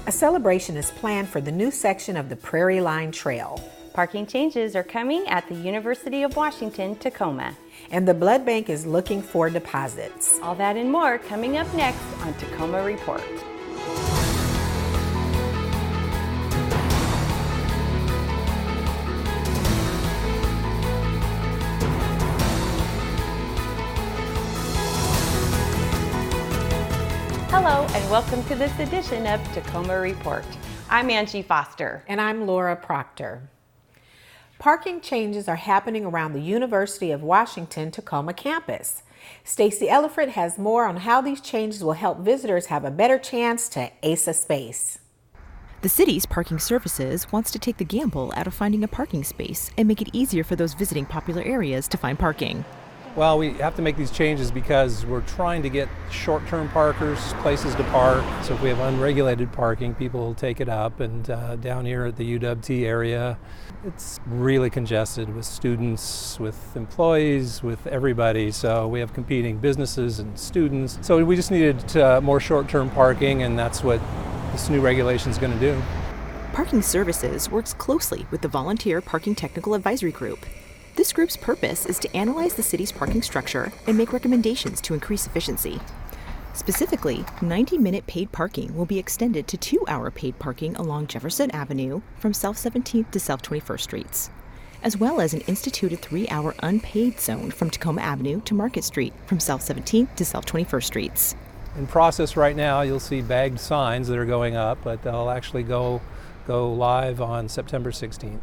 A celebration is planned for the new section of the Prairie Line Trail. Parking changes are coming at the University of Washington, Tacoma. And the blood bank is looking for deposits. All that and more coming up next on Tacoma Report. Hello and welcome to this edition of Tacoma Report. I'm Angie Foster. And I'm Laura Proctor. Parking changes are happening around the University of Washington Tacoma campus. Stacy Ellifrit has more on how these changes will help visitors have a better chance to ace a space. The city's parking services wants to take the gamble out of finding a parking space and make it easier for those visiting popular areas to find parking. Well, we have to make these changes because we're trying to get short-term parkers places to park. So if we have unregulated parking, people will take it up. And down here at the UWT area, it's really congested with students, with employees, with everybody. So we have competing businesses and students. So we just needed more short-term parking, and that's what this new regulation is going to do. Parking Services works closely with the Volunteer Parking Technical Advisory Group. This group's purpose is to analyze the city's parking structure and make recommendations to increase efficiency. Specifically, 90-minute paid parking will be extended to 2-hour paid parking along Jefferson Avenue from South 17th to South 21st Streets, as well as an instituted 3-hour unpaid zone from Tacoma Avenue to Market Street from South 17th to South 21st Streets. In process right now, you'll see bagged signs that are going up, but they'll actually go live on September 16th.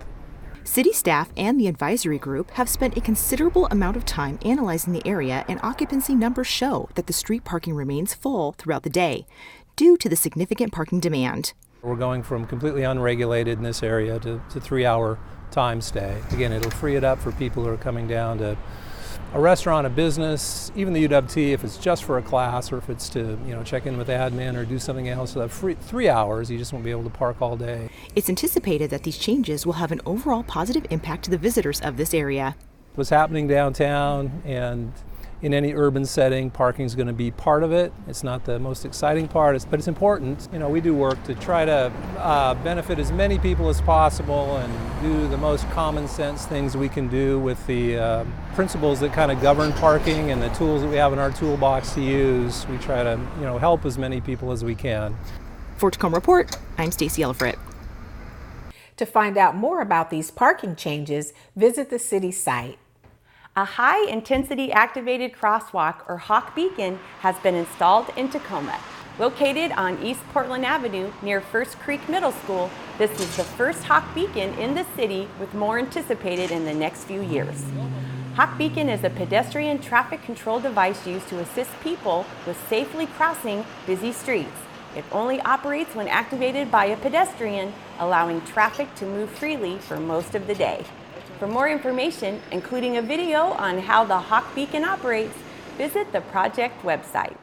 City staff and the advisory group have spent a considerable amount of time analyzing the area, and occupancy numbers show that the street parking remains full throughout the day due to the significant parking demand. We're going from completely unregulated in this area to 3-hour time stay. Again, it'll free it up for people who are coming down to a restaurant, a business, even the UWT, if it's just for a class or if it's to check in with admin or do something else. So that 3 hours, you just won't be able to park all day. It's anticipated that these changes will have an overall positive impact to the visitors of this area. What's happening downtown, and in any urban setting, parking is going to be part of it. It's not the most exciting part, but it's important. We do work to try to benefit as many people as possible and do the most common sense things we can do with the principles that kind of govern parking and the tools that we have in our toolbox to use. We try to help as many people as we can. For Tacoma Report, I'm Stacy Ellifrit. To find out more about these parking changes, visit the city site. A high-intensity activated crosswalk, or Hawk Beacon, has been installed in Tacoma. Located on East Portland Avenue near First Creek Middle School, this is the first Hawk Beacon in the city, with more anticipated in the next few years. Hawk Beacon is a pedestrian traffic control device used to assist people with safely crossing busy streets. It only operates when activated by a pedestrian, allowing traffic to move freely for most of the day. For more information, including a video on how the Hawk Beacon operates, visit the project website.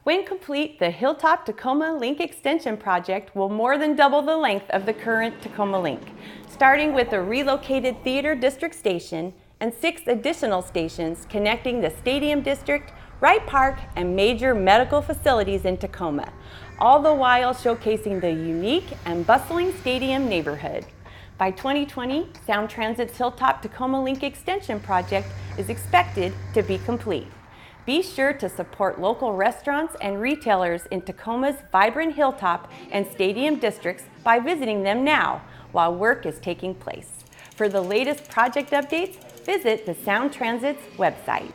When complete, the Hilltop Tacoma Link Extension project will more than double the length of the current Tacoma Link, starting with a relocated Theater District station and 6 additional stations connecting the Stadium District, Wright Park, and major medical facilities in Tacoma, all the while showcasing the unique and bustling Stadium neighborhood. By 2020, Sound Transit's Hilltop Tacoma Link Extension project is expected to be complete. Be sure to support local restaurants and retailers in Tacoma's vibrant Hilltop and Stadium districts by visiting them now while work is taking place. For the latest project updates, visit the Sound Transit's website.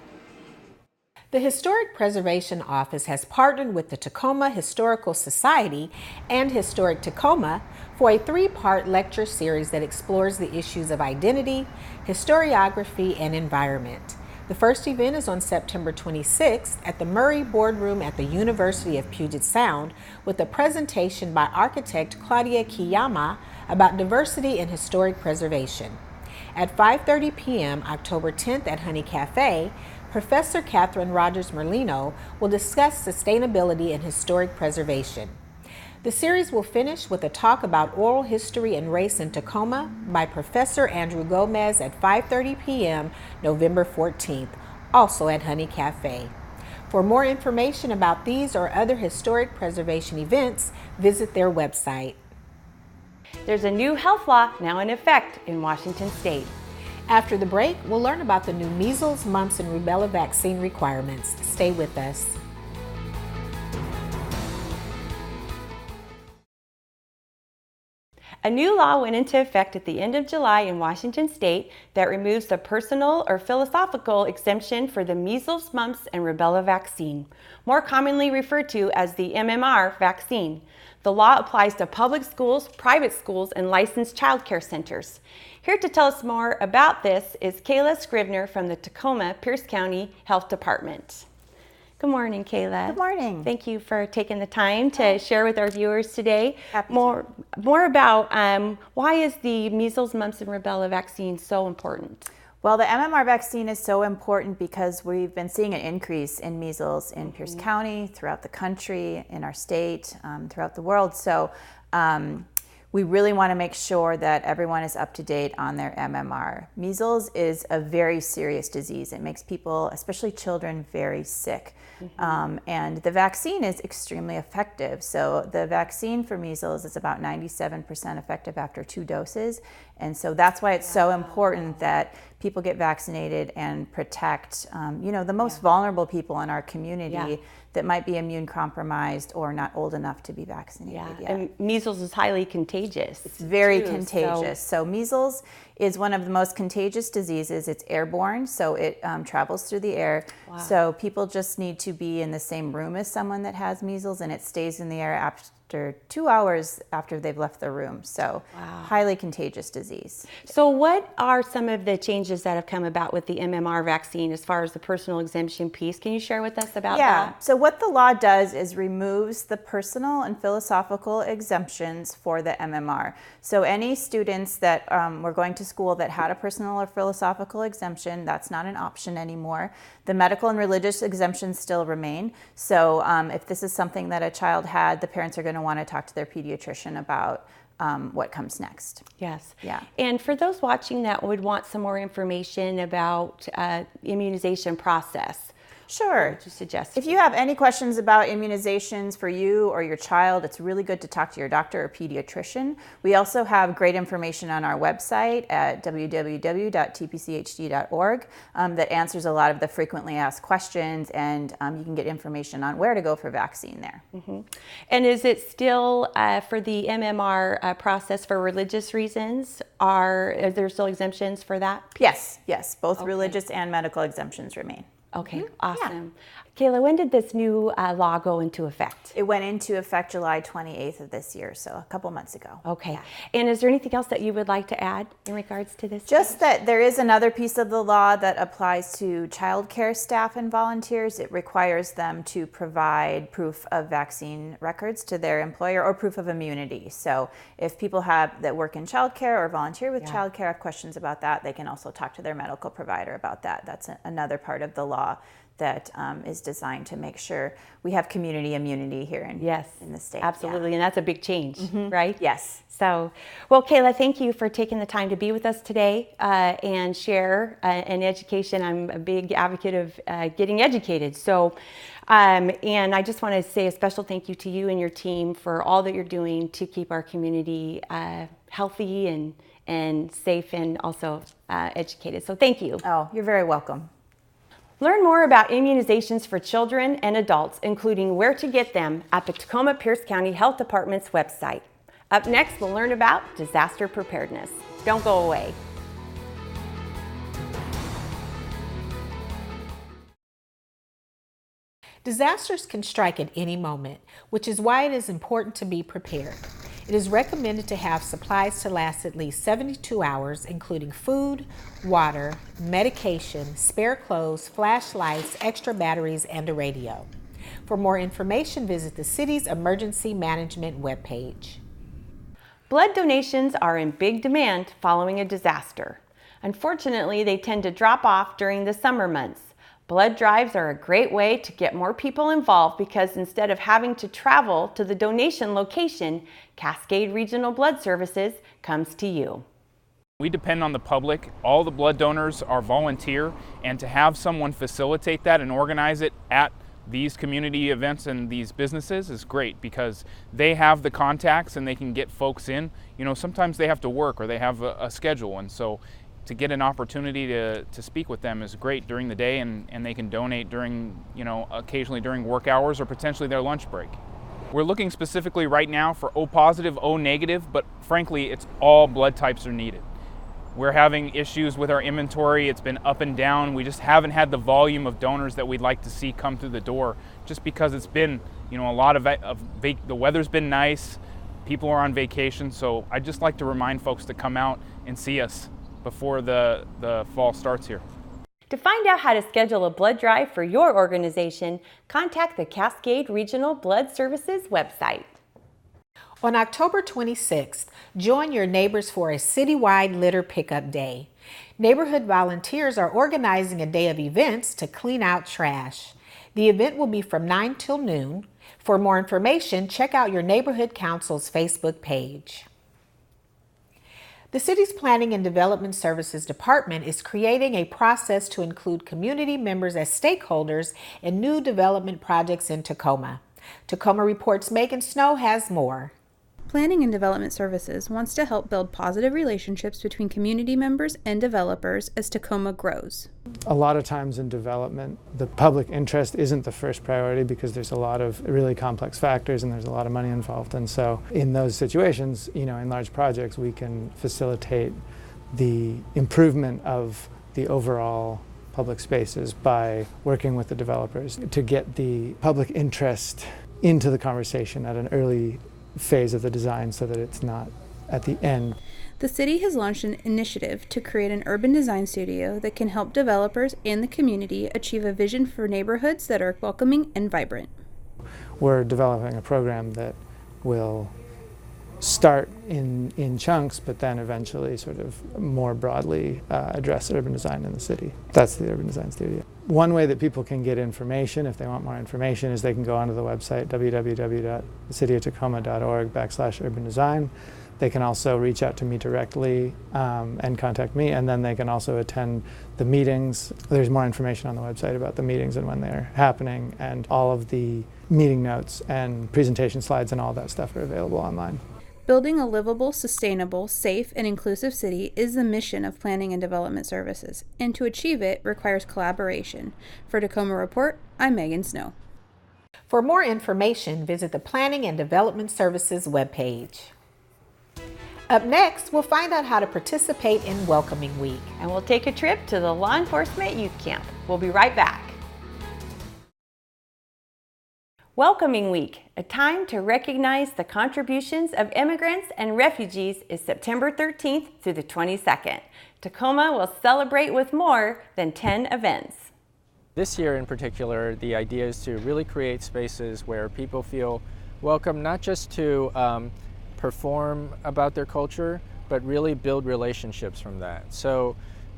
The Historic Preservation Office has partnered with the Tacoma Historical Society and Historic Tacoma for a 3-part lecture series that explores the issues of identity, historiography, and environment. The first event is on September 26th at the Murray Boardroom at the University of Puget Sound with a presentation by architect Claudia Kiyama about diversity and historic preservation. At 5:30 p.m. October 10th at Honey Cafe, Professor Catherine Rogers-Merlino will discuss sustainability and historic preservation. The series will finish with a talk about oral history and race in Tacoma by Professor Andrew Gomez at 5:30 p.m. November 14th, also at Honey Cafe. For more information about these or other historic preservation events, visit their website. There's a new health law now in effect in Washington State. After the break, we'll learn about the new measles, mumps, and rubella vaccine requirements. Stay with us. A new law went into effect at the end of July in Washington State that removes the personal or philosophical exemption for the measles, mumps, and rubella vaccine, more commonly referred to as the MMR vaccine. The law applies to public schools, private schools, and licensed child care centers. Here to tell us more about this is Kayla Scrivener from the Tacoma Pierce County Health Department. Good morning, Kayla. Good morning. Thank you for taking the time to share with our viewers today Happy more about why is the measles, mumps, and rubella vaccine so important? Well, the MMR vaccine is so important because we've been seeing an increase in measles in Pierce County, throughout the country, in our state, throughout the world. So we really want to make sure that everyone is up to date on their MMR. Measles is a very serious disease. It makes people, especially children, very sick. And the vaccine is extremely effective. So the vaccine for measles is about 97% effective after 2 doses. And so that's why it's so important that people get vaccinated and protect, the most vulnerable people in our community that might be immune compromised or not old enough to be vaccinated yet. And measles is highly contagious. It's very contagious. So measles is one of the most contagious diseases. It's airborne, so it travels through the air. Wow. So people just need to be in the same room as someone that has measles, and it stays in the air after 2 hours after they've left the room. So highly contagious disease. So what are some of the changes that have come about with the MMR vaccine as far as the personal exemption piece? Can you share with us about that? So what the law does is removes the personal and philosophical exemptions for the MMR. So any students that were going to school that had a personal or philosophical exemption, that's not an option anymore. The medical and religious exemptions still remain. So if this is something that a child had, the parents are going to want to talk to their pediatrician about what comes next. Yes. Yeah. And for those watching that would want some more information about immunization process, Sure. what would you suggest? If you have any questions about immunizations for you or your child, it's really good to talk to your doctor or pediatrician. We also have great information on our website at www.tpchd.org that answers a lot of the frequently asked questions, and you can get information on where to go for vaccine there. And is it still for the MMR process for religious reasons? Are there still exemptions for that? Yes, both religious and medical exemptions remain. Okay, awesome. Kayla, when did this new law go into effect? It went into effect July 28th of this year, so a couple months ago. Okay. And is there anything else that you would like to add in regards to this? Just that there is another piece of the law that applies to child care staff and volunteers. It requires them to provide proof of vaccine records to their employer or proof of immunity. So if people that work in child care or volunteer with child care have questions about that, they can also talk to their medical provider about that. That's another part of the law that is designed to make sure we have community immunity here in the state. Absolutely, and that's a big change, right? Yes. So, well, Kayla, thank you for taking the time to be with us today and share an education. I'm a big advocate of getting educated. So, and I just want to say a special thank you to you and your team for all that you're doing to keep our community healthy and safe and also educated. So thank you. Oh, you're very welcome. Learn more about immunizations for children and adults, including where to get them, at the Tacoma Pierce County Health Department's website. Up next, we'll learn about disaster preparedness. Don't go away. Disasters can strike at any moment, which is why it is important to be prepared. It is recommended to have supplies to last at least 72 hours, including food, water, medication, spare clothes, flashlights, extra batteries, and a radio. For more information, visit the city's emergency management webpage. Blood donations are in big demand following a disaster. Unfortunately, they tend to drop off during the summer months. Blood drives are a great way to get more people involved because instead of having to travel to the donation location, Cascade Regional Blood Services comes to you. We depend on the public. All the blood donors are volunteer, and to have someone facilitate that and organize it at these community events and these businesses is great because they have the contacts and they can get folks in. You know, sometimes they have to work or they have a schedule, and so to get an opportunity to speak with them is great during the day, and they can donate during, you know, occasionally during work hours or potentially their lunch break. We're looking specifically right now for O positive, O negative, but frankly, it's all blood types are needed. We're having issues with our inventory. It's been up and down. We just haven't had the volume of donors that we'd like to see come through the door, just because it's been, you know, a lot of the weather's been nice, people are on vacation. So I'd just like to remind folks to come out and see us before the fall starts here. To find out how to schedule a blood drive for your organization, contact the Cascade Regional Blood Services website. On October 26th, join your neighbors for a citywide litter pickup day. Neighborhood volunteers are organizing a day of events to clean out trash. The event will be from 9 till noon. For more information, check out your neighborhood council's Facebook page. The city's Planning and Development Services Department is creating a process to include community members as stakeholders in new development projects in Tacoma. Tacoma Report's Megan Snow has more. Planning and Development Services wants to help build positive relationships between community members and developers as Tacoma grows. A lot of times in development, the public interest isn't the first priority because there's a lot of really complex factors and there's a lot of money involved. And so in those situations, you know, in large projects, we can facilitate the improvement of the overall public spaces by working with the developers to get the public interest into the conversation at an early phase of the design so that it's not at the end. The city has launched an initiative to create an urban design studio that can help developers and the community achieve a vision for neighborhoods that are welcoming and vibrant. We're developing a program that will start in chunks, but then eventually sort of more broadly address urban design in the city. That's the Urban Design Studio. One way that people can get information, if they want more information, is they can go onto the website www.cityoftacoma.org/urban-design. They can also reach out to me directly and contact me, and then they can also attend the meetings. There's more information on the website about the meetings and when they're happening, and all of the meeting notes and presentation slides and all that stuff are available online. Building a livable, sustainable, safe, and inclusive city is the mission of Planning and Development Services, and to achieve it requires collaboration. For Tacoma Report, I'm Megan Snow. For more information, visit the Planning and Development Services webpage. Up next, we'll find out how to participate in Welcoming Week. And we'll take a trip to the Law Enforcement Youth Camp. We'll be right back. Welcoming Week, a time to recognize the contributions of immigrants and refugees, is September 13th through the 22nd. Tacoma will celebrate with more than 10 events. This year in particular, the idea is to really create spaces where people feel welcome, not just to perform about their culture, but really build relationships from that. So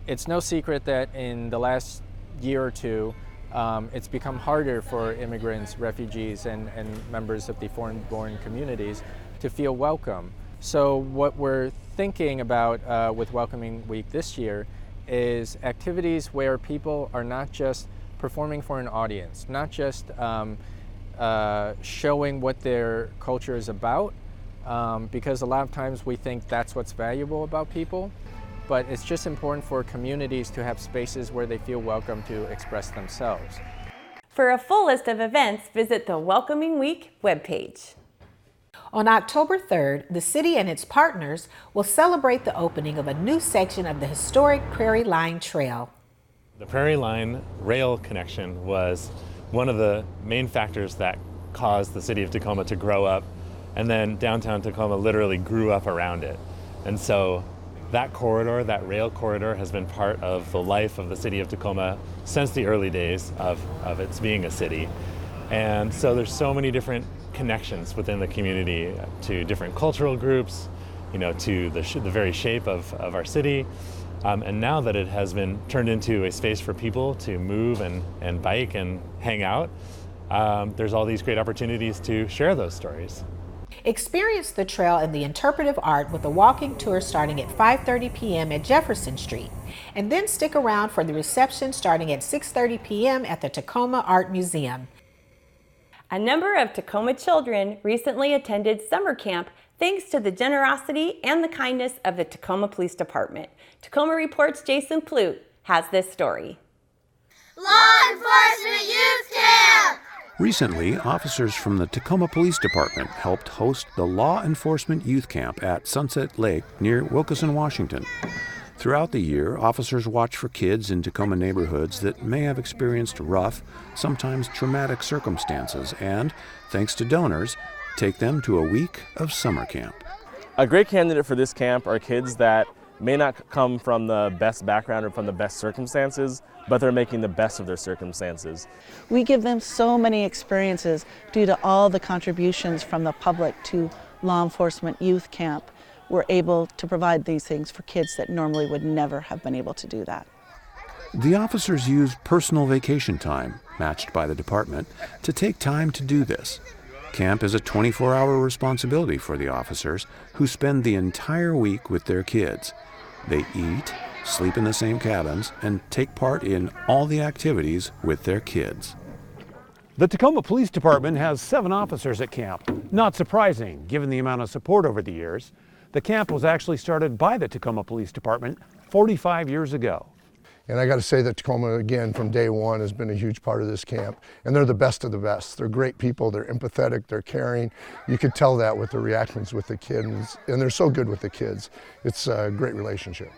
it's no secret that in the last year or two, it's become harder for immigrants, refugees, and members of the foreign-born communities to feel welcome. So what we're thinking about with Welcoming Week this year is activities where people are not just performing for an audience, not just showing what their culture is about, because a lot of times we think that's what's valuable about people. But it's just important for communities to have spaces where they feel welcome to express themselves. For a full list of events, visit the Welcoming Week webpage. On October 3rd, the city and its partners will celebrate the opening of a new section of the historic Prairie Line Trail. The Prairie Line rail connection was one of the main factors that caused the city of Tacoma to grow up, and then downtown Tacoma literally grew up around it. And so that corridor, that rail corridor, has been part of the life of the city of Tacoma since the early days of its being a city. And so there's so many different connections within the community to different cultural groups, you know, to the very shape of our city. And now that it has been turned into a space for people to move and bike and hang out, there's all these great opportunities to share those stories. Experience the trail and the interpretive art with a walking tour starting at 5:30 p.m. at Jefferson Street, and then stick around for the reception starting at 6:30 p.m. at the Tacoma Art Museum. A number of Tacoma children recently attended summer camp thanks to the generosity and the kindness of the Tacoma Police Department. Tacoma Report's Jason Plute has this story. Law Enforcement Youth Camp! Recently, officers from the Tacoma Police Department helped host the Law Enforcement Youth Camp at Sunset Lake near Wilkeson, Washington. Throughout the year, officers watch for kids in Tacoma neighborhoods that may have experienced rough, sometimes traumatic circumstances and, thanks to donors, take them to a week of summer camp. A great candidate for this camp are kids that may not come from the best background or from the best circumstances, but they're making the best of their circumstances. We give them so many experiences due to all the contributions from the public to Law Enforcement Youth Camp. We're able to provide these things for kids that normally would never have been able to do that. The officers use personal vacation time, matched by the department, to take time to do this. Camp is a 24-hour responsibility for the officers, who spend the entire week with their kids. They eat, sleep in the same cabins, and take part in all the activities with their kids. The Tacoma Police Department has 7 officers at camp. Not surprising, given the amount of support over the years. The camp was actually started by the Tacoma Police Department 45 years ago. And I got to say that Tacoma, again, from day one has been a huge part of this camp. And they're the best of the best. They're great people, they're empathetic, they're caring. You could tell that with the reactions with the kids, and they're so good with the kids. It's a great relationship.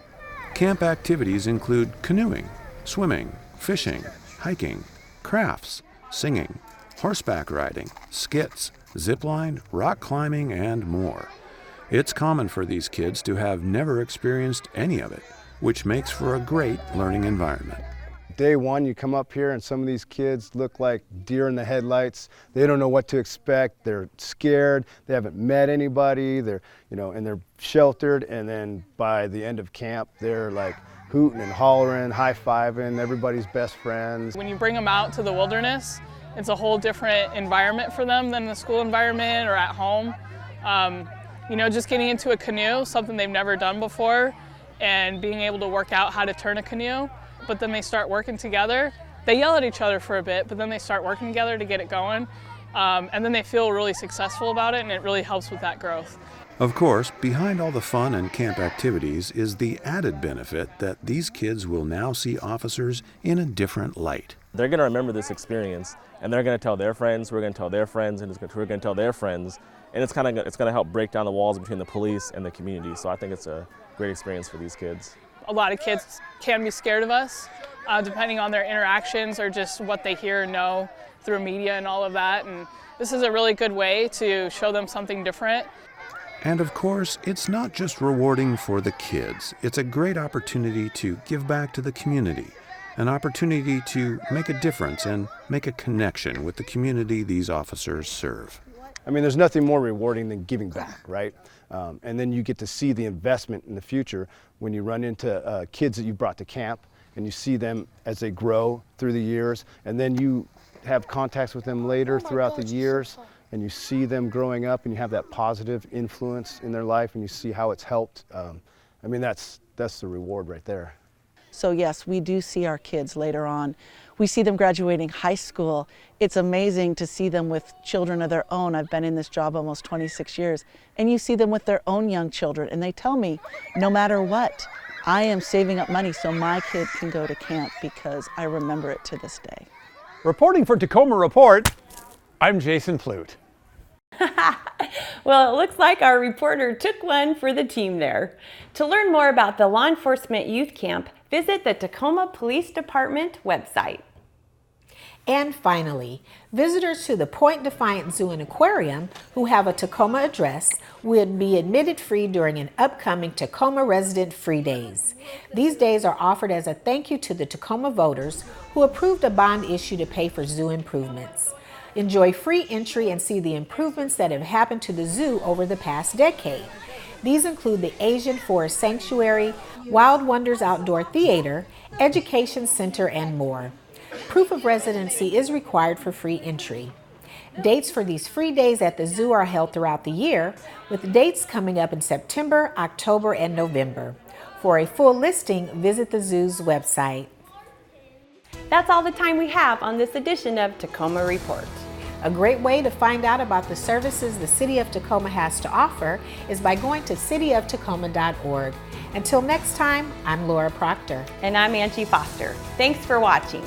Camp activities include canoeing, swimming, fishing, hiking, crafts, singing, horseback riding, skits, zipline, rock climbing, and more. It's common for these kids to have never experienced any of it, which makes for a great learning environment. Day one, you come up here and some of these kids look like deer in the headlights. They don't know what to expect. They're scared. They haven't met anybody. They're, and they're sheltered. And then by the end of camp, they're like hooting and hollering, high-fiving, everybody's best friends. When you bring them out to the wilderness, it's a whole different environment for them than the school environment or at home. Just getting into a canoe, something they've never done before, and being able to work out how to turn a canoe, but then they start working together. They yell at each other for a bit, but then they start working together to get it going, and then they feel really successful about it, and it really helps with that growth. Of course, behind all the fun and camp activities is the added benefit that these kids will now see officers in a different light. They're going to remember this experience, and they're going to tell their friends, we're going to tell their friends, and we're going to tell their friends, and it's going to help break down the walls between the police and the community. So I think it's a great experience for these kids. A lot of kids can be scared of us, depending on their interactions or just what they hear and know through media and all of that. And this is a really good way to show them something different. And of course, it's not just rewarding for the kids. It's a great opportunity to give back to the community, an opportunity to make a difference and make a connection with the community these officers serve. I mean, there's nothing more rewarding than giving back, right? And then you get to see the investment in the future when you run into kids that you brought to camp and you see them as they grow through the years, and then you have contacts with them later throughout the years, and you see them growing up and you have that positive influence in their life and you see how it's helped. I mean, that's the reward right there. So yes, we do see our kids later on. We see them graduating high school. It's amazing to see them with children of their own. I've been in this job almost 26 years, and you see them with their own young children, and they tell me, no matter what, I am saving up money so my kid can go to camp because I remember it to this day. Reporting for Tacoma Report, I'm Jason Plute. Well, it looks like our reporter took one for the team there. To learn more about the Law Enforcement Youth Camp, visit the Tacoma Police Department website. And finally, visitors to the Point Defiant Zoo and Aquarium who have a Tacoma address would be admitted free during an upcoming Tacoma Resident Free Days. These days are offered as a thank you to the Tacoma voters who approved a bond issue to pay for zoo improvements. Enjoy free entry and see the improvements that have happened to the zoo over the past decade. These include the Asian Forest Sanctuary, Wild Wonders Outdoor Theater, Education Center, and more. Proof of residency is required for free entry. Dates for these free days at the zoo are held throughout the year, with dates coming up in September, October, and November. For a full listing, visit the zoo's website. That's all the time we have on this edition of Tacoma Report. A great way to find out about the services the City of Tacoma has to offer is by going to cityoftacoma.org. Until next time, I'm Laura Proctor. And I'm Angie Foster. Thanks for watching.